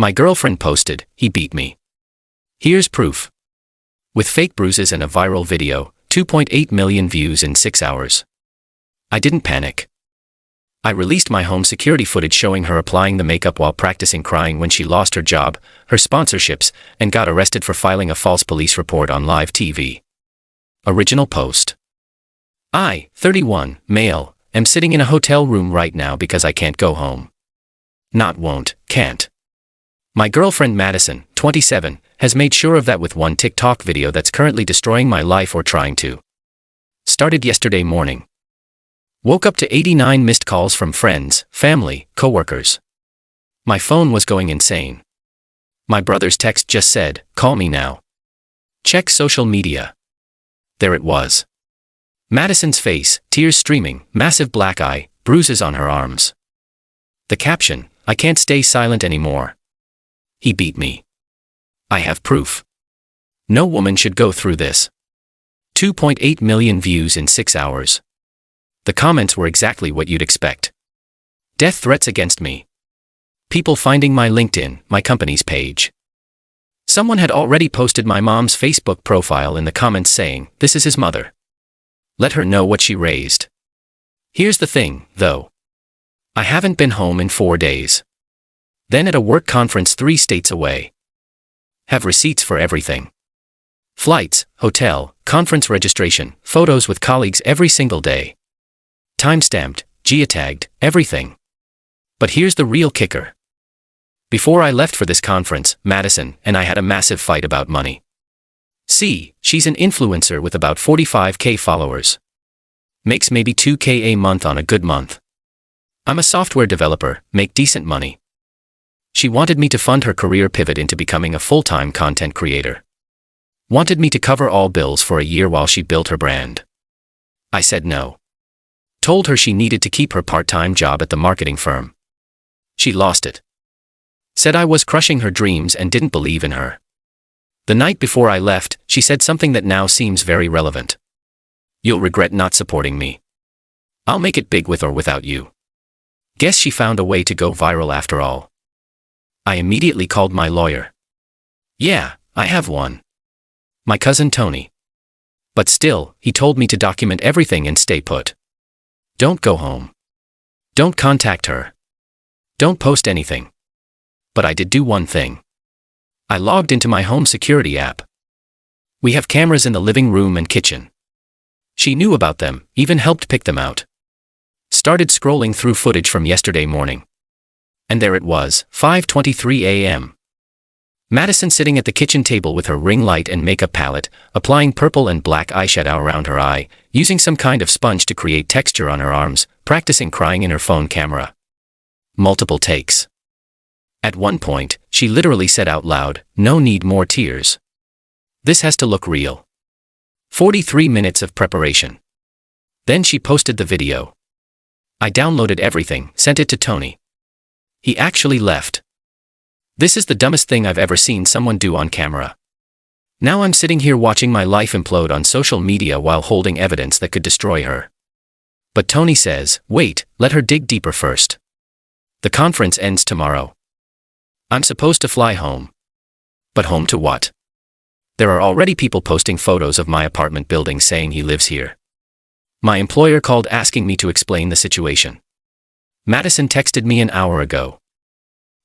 My girlfriend posted, "He beat me. Here's proof." With fake bruises and a viral video, 2.8 million views in 6 hours. I didn't panic. I released my home security footage showing her applying the makeup while practicing crying when she lost her job, her sponsorships, and got arrested for filing a false police report on live TV. Original post. I, 31, male, am sitting in a hotel room right now because I can't go home. Not won't, can't. My girlfriend Madison, 27, has made sure of that with one TikTok video that's currently destroying my life or trying to. Started yesterday morning. Woke up to 89 missed calls from friends, family, coworkers. My phone was going insane. My brother's text just said, "Call me now." Check social media. There it was. Madison's face, tears streaming, massive black eye, bruises on her arms. The caption, "I can't stay silent anymore. He beat me. I have proof. No woman should go through this." 2.8 million views in 6 hours. The comments were exactly what you'd expect. Death threats against me. People finding my LinkedIn, my company's page. Someone had already posted my mom's Facebook profile in the comments saying, "This is his mother. Let her know what she raised." Here's the thing, though. I haven't been home in 4 days. Then at a work conference 3 states away. Have receipts for everything. Flights, hotel, conference registration, photos with colleagues every single day. Timestamped, geotagged, everything. But here's the real kicker. Before I left for this conference, Madison and I had a massive fight about money. See, she's an influencer with about 45K followers. Makes maybe 2K a month on a good month. I'm a software developer, make decent money. She wanted me to fund her career pivot into becoming a full-time content creator. Wanted me to cover all bills for a year while she built her brand. I said no. Told her she needed to keep her part-time job at the marketing firm. She lost it. Said I was crushing her dreams and didn't believe in her. The night before I left, she said something that now seems very relevant. "You'll regret not supporting me. I'll make it big with or without you." Guess she found a way to go viral after all. I immediately called my lawyer. Yeah, I have one. My cousin Tony. But still, he told me to document everything and stay put. Don't go home. Don't contact her. Don't post anything. But I did do one thing. I logged into my home security app. We have cameras in the living room and kitchen. She knew about them, even helped pick them out. Started scrolling through footage from yesterday morning. And there it was, 5:23 a.m. Madison sitting at the kitchen table with her ring light and makeup palette, applying purple and black eyeshadow around her eye, using some kind of sponge to create texture on her arms, practicing crying in her phone camera. Multiple takes. At one point, she literally said out loud, "No need more tears. This has to look real." 43 minutes of preparation. Then she posted the video. I downloaded everything, sent it to Tony. He actually left. This is the dumbest thing I've ever seen someone do on camera. Now I'm sitting here watching my life implode on social media while holding evidence that could destroy her. But Tony says, "Wait, let her dig deeper first. The conference ends tomorrow. I'm supposed to fly home." But home to what? There are already people posting photos of my apartment building saying he lives here. My employer called asking me to explain the situation. Madison texted me an hour ago.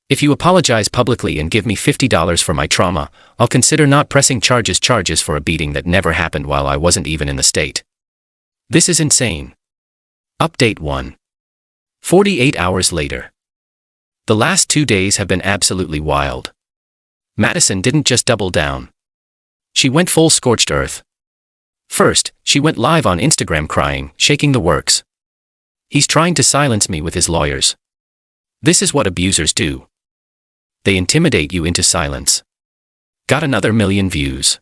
"If you apologize publicly and give me $50 for my trauma, I'll consider not pressing charges for a beating that never happened while I wasn't even in the state." This is insane. Update 1. 48 hours later. The last 2 days have been absolutely wild. Madison didn't just double down. She went full scorched earth. First, she went live on Instagram crying, shaking the works. He's trying to silence me with his lawyers. This is what abusers do. They intimidate you into silence. Got another 1 million views.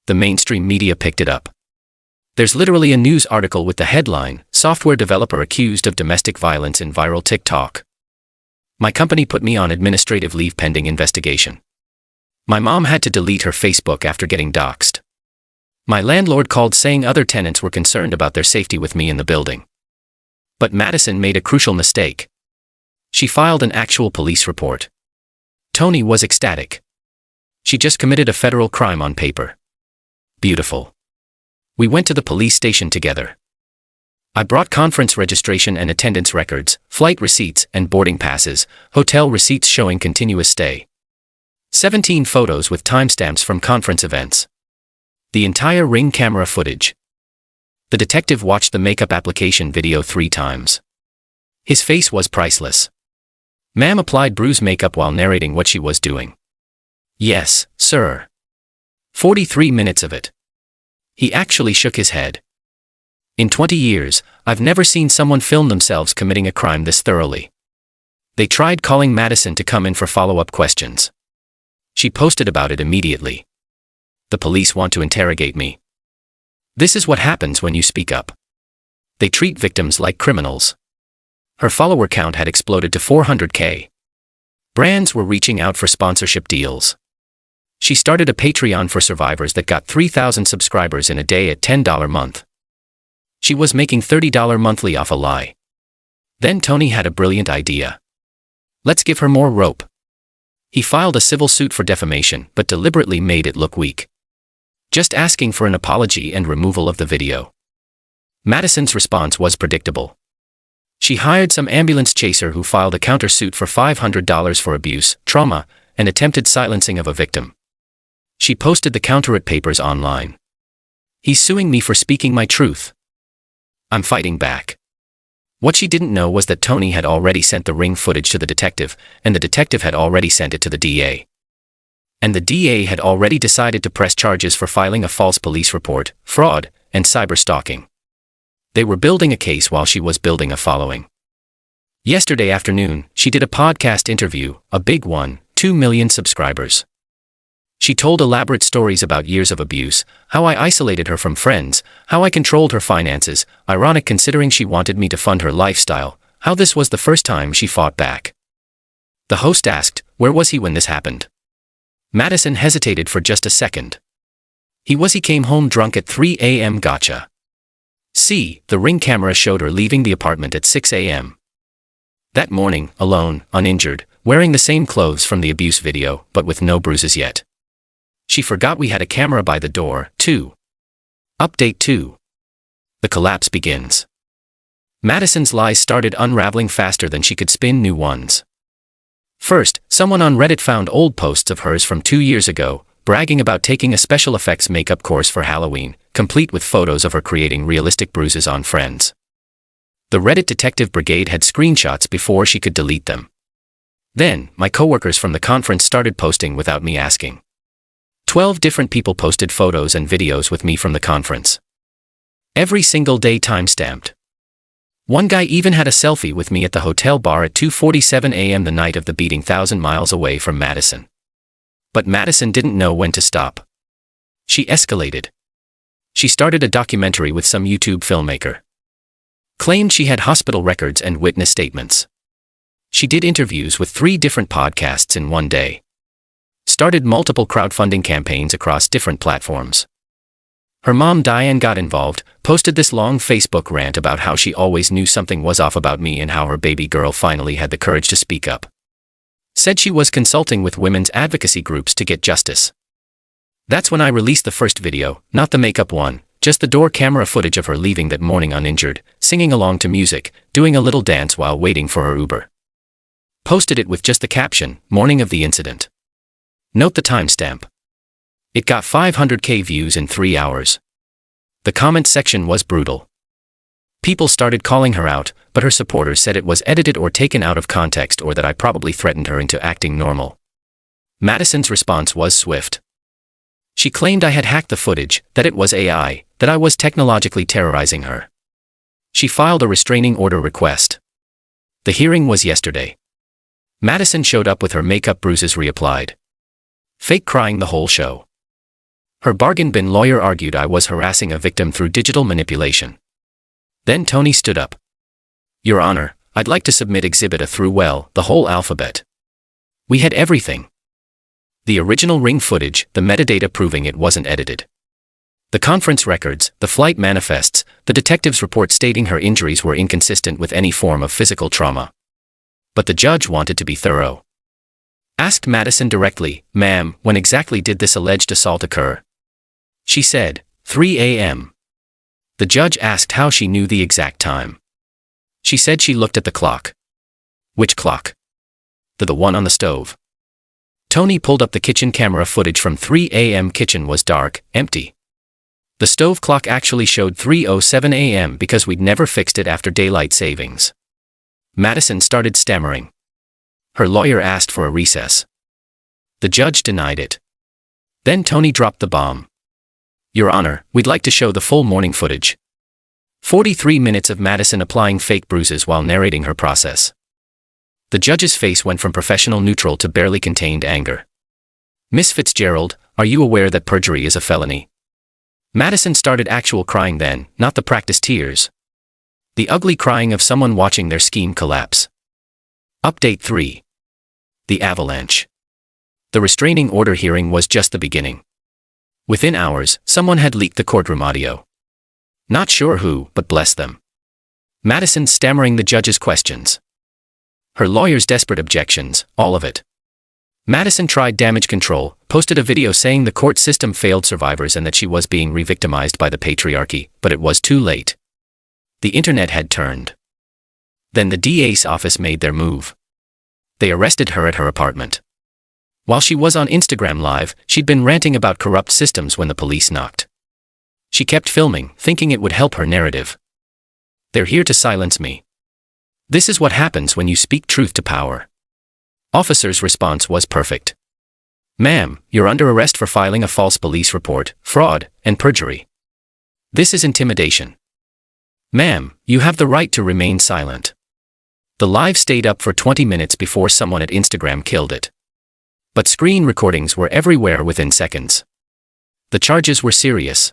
The mainstream media picked it up. There's literally a news article with the headline, "Software developer accused of domestic violence in viral TikTok." My company put me on administrative leave pending investigation. My mom had to delete her Facebook after getting doxxed. My landlord called saying other tenants were concerned about their safety with me in the building. But Madison made a crucial mistake. She filed an actual police report. Tony was ecstatic. She just committed a federal crime on paper. Beautiful. We went to the police station together. I brought conference registration and attendance records, flight receipts and boarding passes, hotel receipts showing continuous stay. 17 photos with timestamps from conference events. The entire Ring camera footage. The detective watched the makeup application video 3 times. His face was priceless. Ma'am applied bruise makeup while narrating what she was doing. Yes, sir. 43 minutes of it. He actually shook his head. In 20 years, I've never seen someone film themselves committing a crime this thoroughly. They tried calling Madison to come in for follow-up questions. She posted about it immediately. The police want to interrogate me. This is what happens when you speak up. They treat victims like criminals. Her follower count had exploded to 400K. Brands were reaching out for sponsorship deals. She started a Patreon for survivors that got 3,000 subscribers in a day at $10 a month. She was making $30 monthly off a lie. Then Tony had a brilliant idea. Let's give her more rope. He filed a civil suit for defamation, but deliberately made it look weak. Just asking for an apology and removal of the video. Madison's response was predictable. She hired some ambulance chaser who filed a countersuit for $500 for abuse, trauma, and attempted silencing of a victim. She posted the counterfeit papers online. He's suing me for speaking my truth. I'm fighting back. What she didn't know was that Tony had already sent the Ring footage to the detective, and the detective had already sent it to the DA. And the DA had already decided to press charges for filing a false police report, fraud, and cyberstalking. They were building a case while she was building a following. Yesterday afternoon, she did a podcast interview, a big one, 2 million subscribers. She told elaborate stories about years of abuse, how I isolated her from friends, how I controlled her finances, ironic considering she wanted me to fund her lifestyle, how this was the first time she fought back. The host asked, where was he when this happened? Madison hesitated for just a second. He came home drunk at 3 a.m. Gotcha. See, the Ring camera showed her leaving the apartment at 6 a.m. That morning, alone, uninjured, wearing the same clothes from the abuse video, but with no bruises yet. She forgot we had a camera by the door, too. Update 2. The collapse begins. Madison's lies started unraveling faster than she could spin new ones. First, someone on Reddit found old posts of hers from 2 years ago, bragging about taking a special effects makeup course for Halloween, complete with photos of her creating realistic bruises on friends. The Reddit detective brigade had screenshots before she could delete them. Then, my coworkers from the conference started posting without me asking. 12 different people posted photos and videos with me from the conference. Every single day timestamped. One guy even had a selfie with me at the hotel bar at 2:47 a.m. the night of the beating 1,000 miles away from Madison. But Madison didn't know when to stop. She escalated. She started a documentary with some YouTube filmmaker. Claimed she had hospital records and witness statements. She did interviews with 3 different podcasts in one day. Started multiple crowdfunding campaigns across different platforms. Her mom Diane got involved, posted this long Facebook rant about how she always knew something was off about me and how her baby girl finally had the courage to speak up. Said she was consulting with women's advocacy groups to get justice. That's when I released the first video, not the makeup one, just the door camera footage of her leaving that morning uninjured, singing along to music, doing a little dance while waiting for her Uber. Posted it with just the caption, morning of the incident. Note the timestamp. It got 500K views in 3 hours. The comments section was brutal. People started calling her out, but her supporters said it was edited or taken out of context or that I probably threatened her into acting normal. Madison's response was swift. She claimed I had hacked the footage, that it was AI, that I was technologically terrorizing her. She filed a restraining order request. The hearing was yesterday. Madison showed up with her makeup bruises reapplied. Fake crying the whole show. Her bargain bin lawyer argued I was harassing a victim through digital manipulation. Then Tony stood up. Your Honor, I'd like to submit Exhibit A through the whole alphabet. We had everything. The original Ring footage, the metadata proving it wasn't edited. The conference records, the flight manifests, the detective's report stating her injuries were inconsistent with any form of physical trauma. But the judge wanted to be thorough. Asked Madison directly, "Ma'am, when exactly did this alleged assault occur?" She said, 3 a.m. The judge asked how she knew the exact time. She said she looked at the clock. Which clock? The one on the stove. Tony pulled up the kitchen camera footage from 3 a.m. Kitchen was dark, empty. The stove clock actually showed 3:07 a.m. because we'd never fixed it after daylight savings. Madison started stammering. Her lawyer asked for a recess. The judge denied it. Then Tony dropped the bomb. "Your Honor, we'd like to show the full morning footage." 43 minutes of Madison applying fake bruises while narrating her process. The judge's face went from professional neutral to barely contained anger. "Miss Fitzgerald, are you aware that perjury is a felony?" Madison started actual crying then, not the practiced tears. The ugly crying of someone watching their scheme collapse. Update 3. The avalanche. The restraining order hearing was just the beginning. Within hours, someone had leaked the courtroom audio. Not sure who, but bless them. Madison stammering the judge's questions. Her lawyer's desperate objections, all of it. Madison tried damage control, posted a video saying the court system failed survivors and that she was being re-victimized by the patriarchy, but it was too late. The internet had turned. Then the DA's office made their move. They arrested her at her apartment. While she was on Instagram Live, she'd been ranting about corrupt systems when the police knocked. She kept filming, thinking it would help her narrative. "They're here to silence me. This is what happens when you speak truth to power." Officer's response was perfect. "Ma'am, you're under arrest for filing a false police report, fraud, and perjury. This is intimidation. Ma'am, you have the right to remain silent." The live stayed up for 20 minutes before someone at Instagram killed it. But screen recordings were everywhere within seconds. The charges were serious.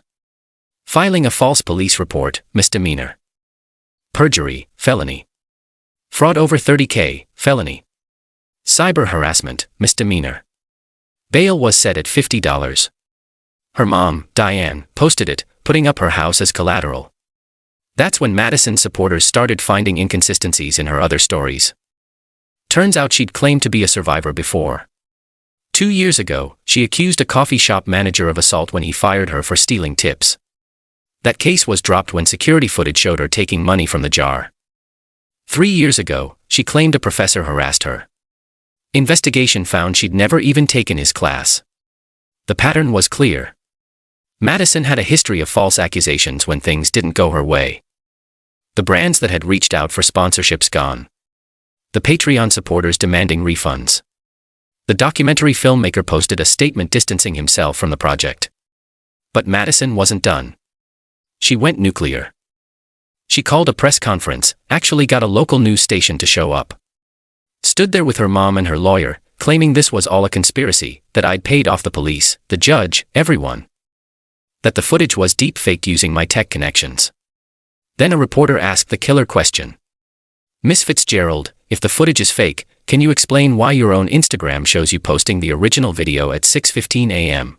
Filing a false police report, misdemeanor. Perjury, felony. Fraud over $30,000, felony. Cyber harassment, misdemeanor. Bail was set at $50. Her mom, Diane, posted it, putting up her house as collateral. That's when Madison's supporters started finding inconsistencies in her other stories. Turns out she'd claimed to be a survivor before. 2 years ago, she accused a coffee shop manager of assault when he fired her for stealing tips. That case was dropped when security footage showed her taking money from the jar. 3 years ago, she claimed a professor harassed her. Investigation found she'd never even taken his class. The pattern was clear. Madison had a history of false accusations when things didn't go her way. The brands that had reached out for sponsorships gone. The Patreon supporters demanding refunds. The documentary filmmaker posted a statement distancing himself from the project. But Madison wasn't done. She went nuclear. She called a press conference, actually got a local news station to show up. Stood there with her mom and her lawyer, claiming this was all a conspiracy, that I'd paid off the police, the judge, everyone. That the footage was deep-faked using my tech connections. Then a reporter asked the killer question. "Miss Fitzgerald, if the footage is fake, can you explain why your own Instagram shows you posting the original video at 6:15 a.m.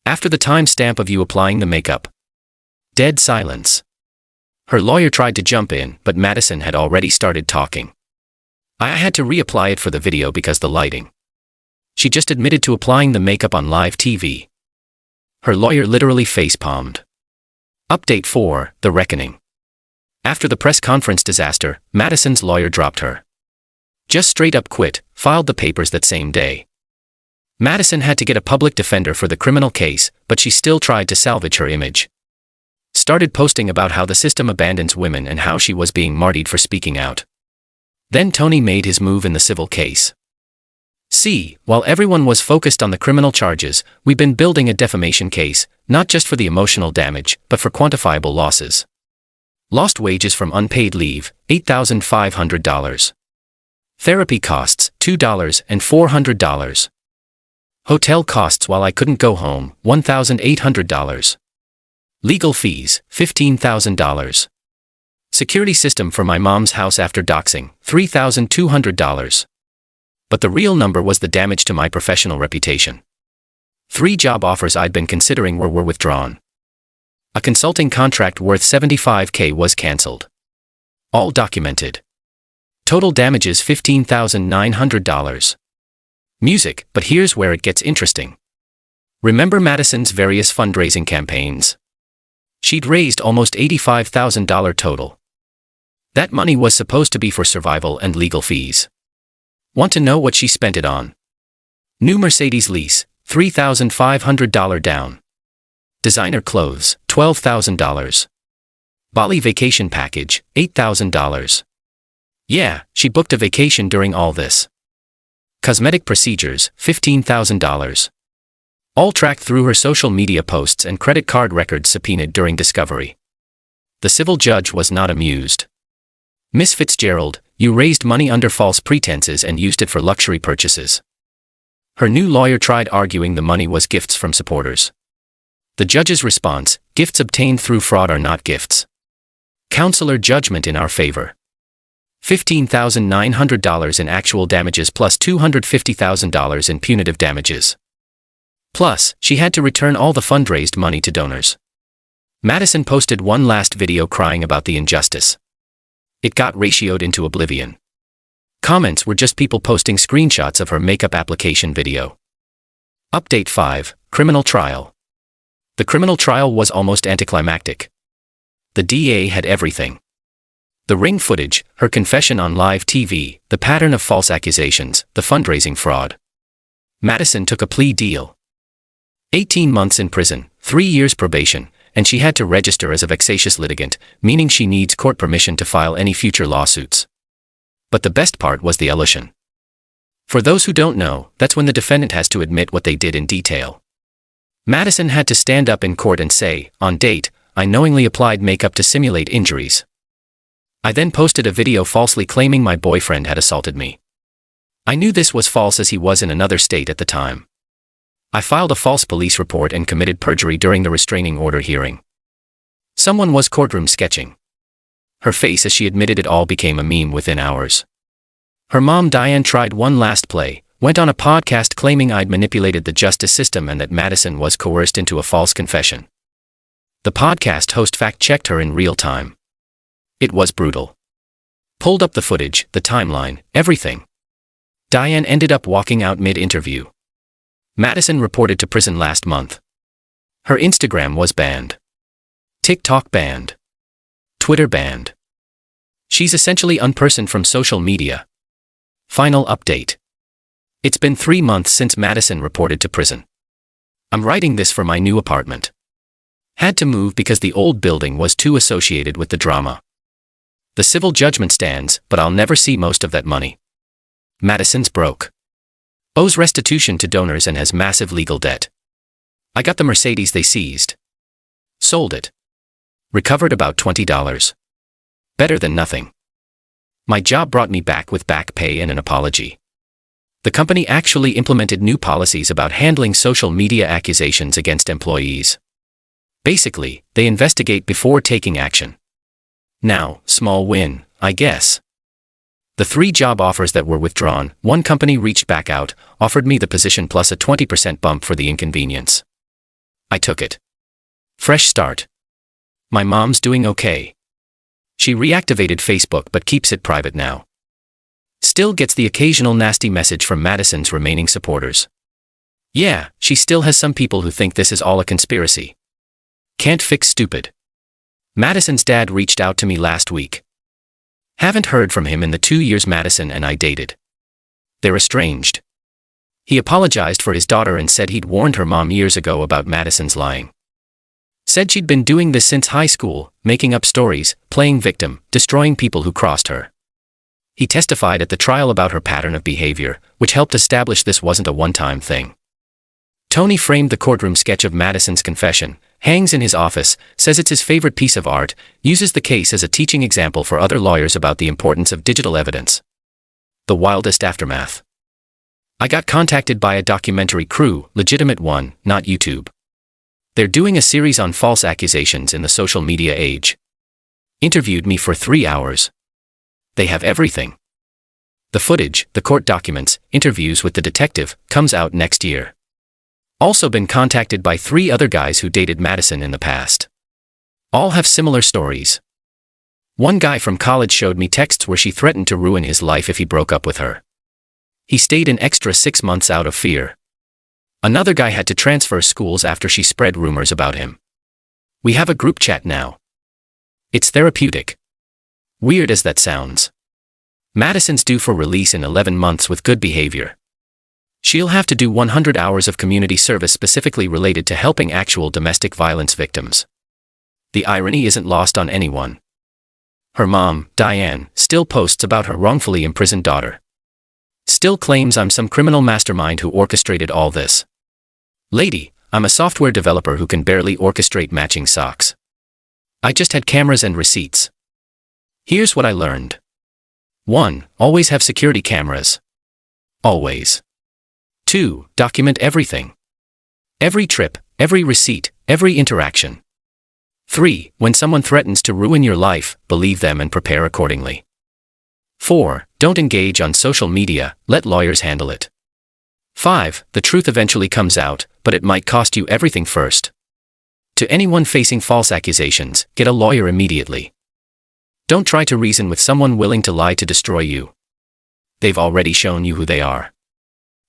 after the timestamp of you applying the makeup?" Dead silence. Her lawyer tried to jump in, but Madison had already started talking. "I had to reapply it for the video because the lighting." She just admitted to applying the makeup on live TV. Her lawyer literally face-palmed. Update 4, The Reckoning. After the press conference disaster, Madison's lawyer dropped her. Just straight up quit, filed the papers that same day. Madison had to get a public defender for the criminal case, but she still tried to salvage her image. Started posting about how the system abandons women and how she was being martyred for speaking out. Then Tony made his move in the civil case. "See, while everyone was focused on the criminal charges, we've been building a defamation case, not just for the emotional damage, but for quantifiable losses. Lost wages from unpaid leave, $8,500. Therapy costs, $2 and $400. Hotel costs while I couldn't go home, $1,800. Legal fees, $15,000. Security system for my mom's house after doxing, $3,200. But the real number was the damage to my professional reputation. 3 job offers I'd been considering were withdrawn. A consulting contract worth $75,000 was canceled. All documented. Total damages $15,900. Music, but here's where it gets interesting. Remember Madison's various fundraising campaigns? She'd raised almost $85,000 total. That money was supposed to be for survival and legal fees. Want to know what she spent it on? New Mercedes lease, $3,500 down. Designer clothes, $12,000. Bali vacation package, $8,000. Yeah, she booked a vacation during all this. Cosmetic procedures, $15,000. All tracked through her social media posts and credit card records subpoenaed during discovery. The civil judge was not amused. Miss Fitzgerald, you raised money under false pretenses and used it for luxury purchases. Her new lawyer tried arguing the money was gifts from supporters. The judge's response, gifts obtained through fraud are not gifts. Counselor judgment in our favor. $15,900 in actual damages plus $250,000 in punitive damages. Plus, she had to return all the fundraised money to donors. Madison posted one last video crying about the injustice. It got ratioed into oblivion. Comments were just people posting screenshots of her makeup application video. Update 5, Criminal Trial. The criminal trial was almost anticlimactic. The DA had everything. The ring footage, her confession on live TV, the pattern of false accusations, the fundraising fraud. Madison took a plea deal. 18 months in prison, 3 years probation, and she had to register as a vexatious litigant, meaning she needs court permission to file any future lawsuits. But the best part was the elution. For those who don't know, that's when the defendant has to admit what they did in detail. Madison had to stand up in court and say, on date, I knowingly applied makeup to simulate injuries. I then posted a video falsely claiming my boyfriend had assaulted me. I knew this was false as he was in another state at the time. I filed a false police report and committed perjury during the restraining order hearing. Someone was courtroom sketching. Her face as she admitted it all became a meme within hours. Her mom Diane tried one last play, went on a podcast claiming I'd manipulated the justice system and that Madison was coerced into a false confession. The podcast host fact-checked her in real time. It was brutal. Pulled up the footage, the timeline, everything. Diane ended up walking out mid-interview. Madison reported to prison last month. Her Instagram was banned. TikTok banned. Twitter banned. She's essentially unpersoned from social media. Final update. It's been 3 months since Madison reported to prison. I'm writing this for my new apartment. Had to move because the old building was too associated with the drama. The civil judgment stands, but I'll never see most of that money. Madison's broke. Owes restitution to donors and has massive legal debt. I got the Mercedes they seized. Sold it. Recovered about $20. Better than nothing. My job brought me back with back pay and an apology. The company actually implemented new policies about handling social media accusations against employees. Basically, they investigate before taking action. Now, small win, I guess. The 3 job offers that were withdrawn, one company reached back out, offered me the position plus a 20% bump for the inconvenience. I took it. Fresh start. My mom's doing okay. She reactivated Facebook but keeps it private now. Still gets the occasional nasty message from Madison's remaining supporters. Yeah, she still has some people who think this is all a conspiracy. Can't fix stupid. Madison's dad reached out to me last week. Haven't heard from him in the 2 years Madison and I dated. They're estranged. He apologized for his daughter and said he'd warned her mom years ago about Madison's lying. Said she'd been doing this since high school, making up stories, playing victim, destroying people who crossed her. He testified at the trial about her pattern of behavior, which helped establish this wasn't a one-time thing. Tony framed the courtroom sketch of Madison's confession, hangs in his office, says it's his favorite piece of art, uses the case as a teaching example for other lawyers about the importance of digital evidence. The wildest aftermath. I got contacted by a documentary crew, legitimate one, not YouTube. They're doing a series on false accusations in the social media age. Interviewed me for 3 hours. They have everything. The footage, the court documents, interviews with the detective, comes out next year. Also been contacted by 3 other guys who dated Madison in the past. All have similar stories. One guy from college showed me texts where she threatened to ruin his life if he broke up with her. He stayed an extra 6 months out of fear. Another guy had to transfer schools after she spread rumors about him. We have a group chat now. It's therapeutic. Weird as that sounds. Madison's due for release in 11 months with good behavior. She'll have to do 100 hours of community service specifically related to helping actual domestic violence victims. The irony isn't lost on anyone. Her mom, Diane, still posts about her wrongfully imprisoned daughter. Still claims I'm some criminal mastermind who orchestrated all this. Lady, I'm a software developer who can barely orchestrate matching socks. I just had cameras and receipts. Here's what I learned. 1. Always have security cameras. Always. 2. Document everything. Every trip, every receipt, every interaction. 3. When someone threatens to ruin your life, believe them and prepare accordingly. 4. Don't engage on social media, let lawyers handle it. 5. The truth eventually comes out, but it might cost you everything first. To anyone facing false accusations, get a lawyer immediately. Don't try to reason with someone willing to lie to destroy you. They've already shown you who they are.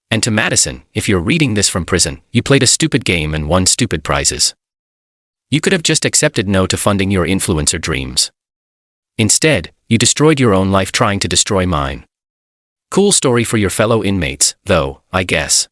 And to Madison, if you're reading this from prison, you played a stupid game and won stupid prizes. You could have just accepted no to funding your influencer dreams. Instead, you destroyed your own life trying to destroy mine. Cool story for your fellow inmates, though, I guess.